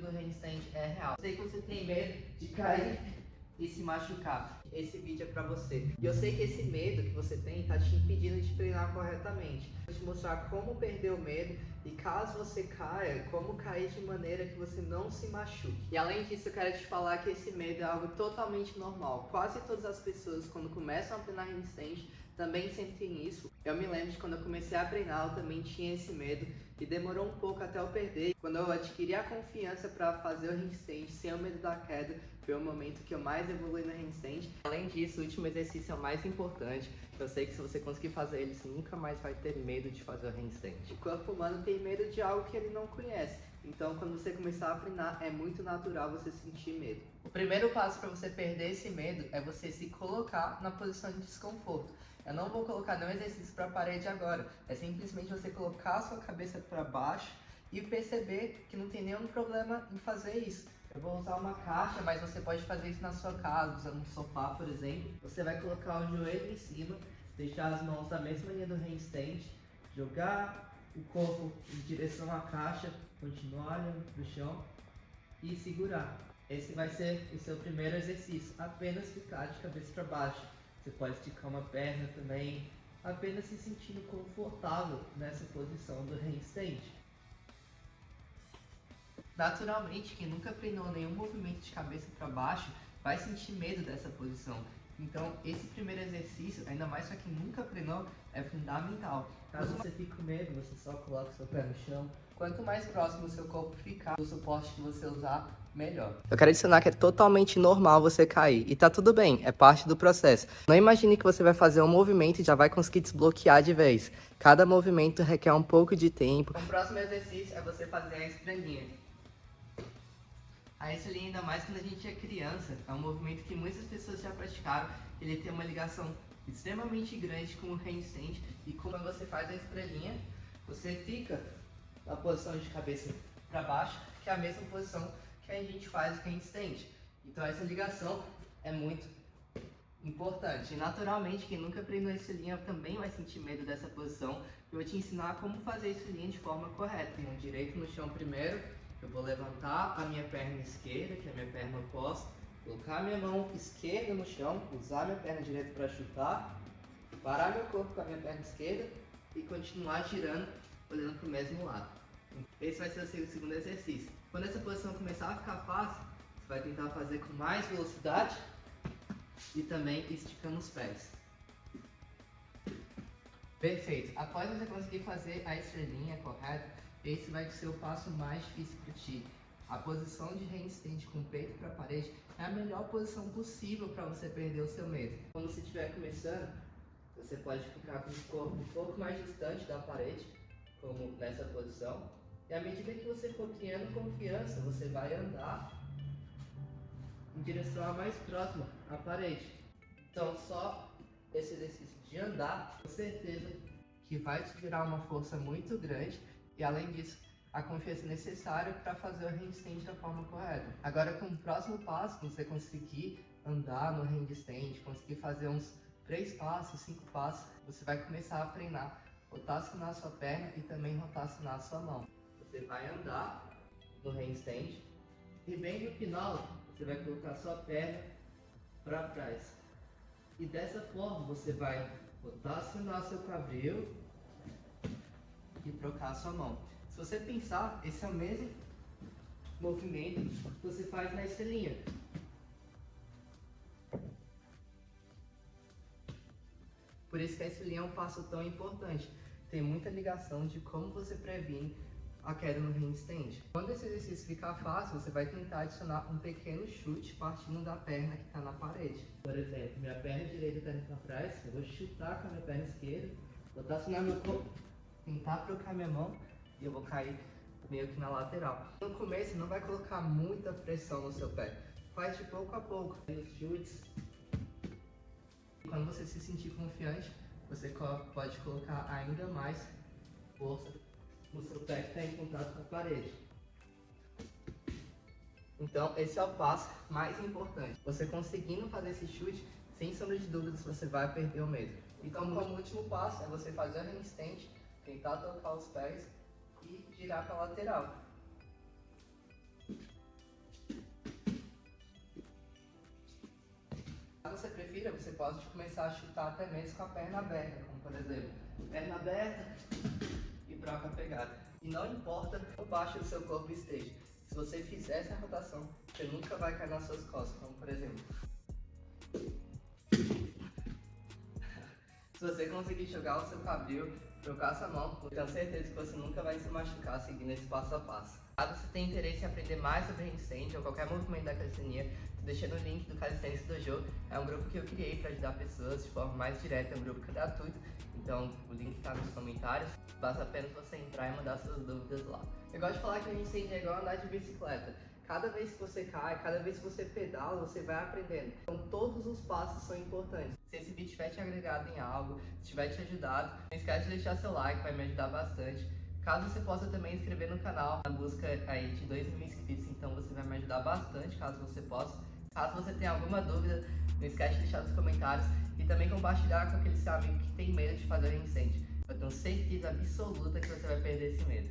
do handstand é real. Eu sei que você tem medo de cair e se machucar. Esse vídeo é pra você. E eu sei que esse medo que você tem tá te impedindo de treinar corretamente. Vou te mostrar como perder o medo e, caso você caia, como cair de maneira que você não se machuque. E além disso, eu quero te falar que esse medo é algo totalmente normal. Quase todas as pessoas, quando começam a treinar handstand, também sentem isso. Eu me lembro de quando eu comecei a treinar, eu também tinha esse medo e demorou um pouco até eu perder. Quando eu adquiri a confiança para fazer o handstand sem o medo da queda, foi o momento que eu mais evolui no handstand. Além disso, o último exercício é o mais importante. Eu sei que se você conseguir fazer ele, você nunca mais vai ter medo de fazer o handstand. O corpo humano tem medo de algo que ele não conhece. Então, quando você começar a treinar, é muito natural você sentir medo. O primeiro passo para você perder esse medo é você se colocar na posição de desconforto. Eu não vou colocar nenhum exercício para a parede agora. É simplesmente você colocar a sua cabeça para baixo e perceber que não tem nenhum problema em fazer isso. Eu vou usar uma caixa, mas você pode fazer isso na sua casa, usando um sofá, por exemplo. Você vai colocar o joelho em cima, deixar as mãos na mesma linha do handstand, jogar o corpo em direção à caixa, continuar olhando para o chão e segurar. Esse vai ser o seu primeiro exercício, apenas ficar de cabeça para baixo. Você pode esticar uma perna também, apenas se sentindo confortável nessa posição do handstand. Naturalmente, quem nunca treinou nenhum movimento de cabeça para baixo vai sentir medo dessa posição. Então, esse primeiro exercício, ainda mais para quem nunca treinou, é fundamental. Caso você fique com medo, você só coloca seu pé no chão. Quanto mais próximo o seu corpo ficar do suporte que você usar, melhor. Eu quero adicionar que é totalmente normal você cair. E tá tudo bem, é parte do processo. Não imagine que você vai fazer um movimento e já vai conseguir desbloquear de vez. Cada movimento requer um pouco de tempo. O próximo exercício é você fazer a estrelinha. A estrelinha, ainda mais quando a gente é criança, é um movimento que muitas pessoas já praticaram. Ele tem uma ligação extremamente grande com o handstand. E quando você faz a estrelinha, você fica na posição de cabeça para baixo, que é a mesma posição que a gente faz o handstand. Então essa ligação é muito importante. E naturalmente, quem nunca treinou estrelinha também vai sentir medo dessa posição. Eu vou te ensinar como fazer estrelinha de forma correta. Mão direita no chão primeiro. Eu vou levantar a minha perna esquerda, que é a minha perna oposta, colocar a minha mão esquerda no chão, usar a minha perna direita para chutar, parar meu corpo com a minha perna esquerda e continuar girando, olhando para o mesmo lado. Esse vai ser o seu segundo exercício. Quando essa posição começar a ficar fácil, você vai tentar fazer com mais velocidade e também esticando os pés. Perfeito. Após você conseguir fazer a estrelinha correta, esse vai ser o passo mais difícil para ti. A posição de handstand com o peito para a parede é a melhor posição possível para você perder o seu medo. Quando você estiver começando, você pode ficar com o corpo um pouco mais distante da parede, como nessa posição. E à medida que você for criando confiança, você vai andar em direção a mais próxima à parede. Então só esse exercício de andar, com certeza que vai te gerar uma força muito grande. E além disso, a confiança necessária para fazer o handstand da forma correta. Agora, com o próximo passo, você conseguir andar no handstand, conseguir fazer uns 3 passos, 5 passos, você vai começar a treinar rotacionar a sua perna e também rotacionar a sua mão. Você vai andar no handstand e bem no final, você vai colocar a sua perna para trás. E dessa forma, você vai rotacionar seu quadril e trocar a sua mão. Se você pensar, esse é o mesmo movimento que você faz na estrelinha. Por isso que a estrelinha é um passo tão importante. Tem muita ligação de como você previne a queda no handstand. Quando esse exercício ficar fácil, você vai tentar adicionar um pequeno chute partindo da perna que está na parede. Por exemplo, minha perna direita está indo para trás, eu vou chutar com a minha perna esquerda, rotacionar meu corpo, tentar trocar minha mão e eu vou cair meio que na lateral. No começo não vai colocar muita pressão no seu pé, faz de pouco a pouco, nos chutes. Quando você se sentir confiante, você pode colocar ainda mais força no seu pé que está em contato com a parede. Então esse é o passo mais importante. Você conseguindo fazer esse chute, sem sombra de dúvidas você vai perder o medo. Então como último passo é você fazer a handstand, tentar tocar os pés e girar para a lateral. pode começar a chutar até mesmo com a perna aberta, como por exemplo, perna aberta e troca a pegada. E não importa o baixo do seu corpo esteja, se você fizer essa rotação, você nunca vai cair nas suas costas, como por exemplo. Se você conseguir jogar o seu quadril, trocar sua mão, eu tenho certeza que você nunca vai se machucar seguindo esse passo a passo. Caso você tenha interesse em aprender mais sobre handstand ou qualquer movimento da calistenia, tô deixando o link do Calisthenics Dojo. É um grupo que eu criei para ajudar pessoas de forma mais direta, é um grupo gratuito, então o link está nos comentários. Basta apenas você entrar e mandar suas dúvidas lá. Eu gosto de falar que o handstand é igual andar de bicicleta. Cada vez que você cai, cada vez que você pedala, você vai aprendendo. Então todos os passos são importantes. Se esse vídeo tiver te agregado em algo, se tiver te ajudado, não esquece de deixar seu like, vai me ajudar bastante. Caso você possa também inscrever no canal, na busca aí de 2.000 inscritos, então você vai me ajudar bastante, caso você possa. Caso você tenha alguma dúvida, não esquece de deixar nos comentários e também compartilhar com aquele seu amigo que tem medo de fazer handstand. Eu tenho certeza absoluta que você vai perder esse medo.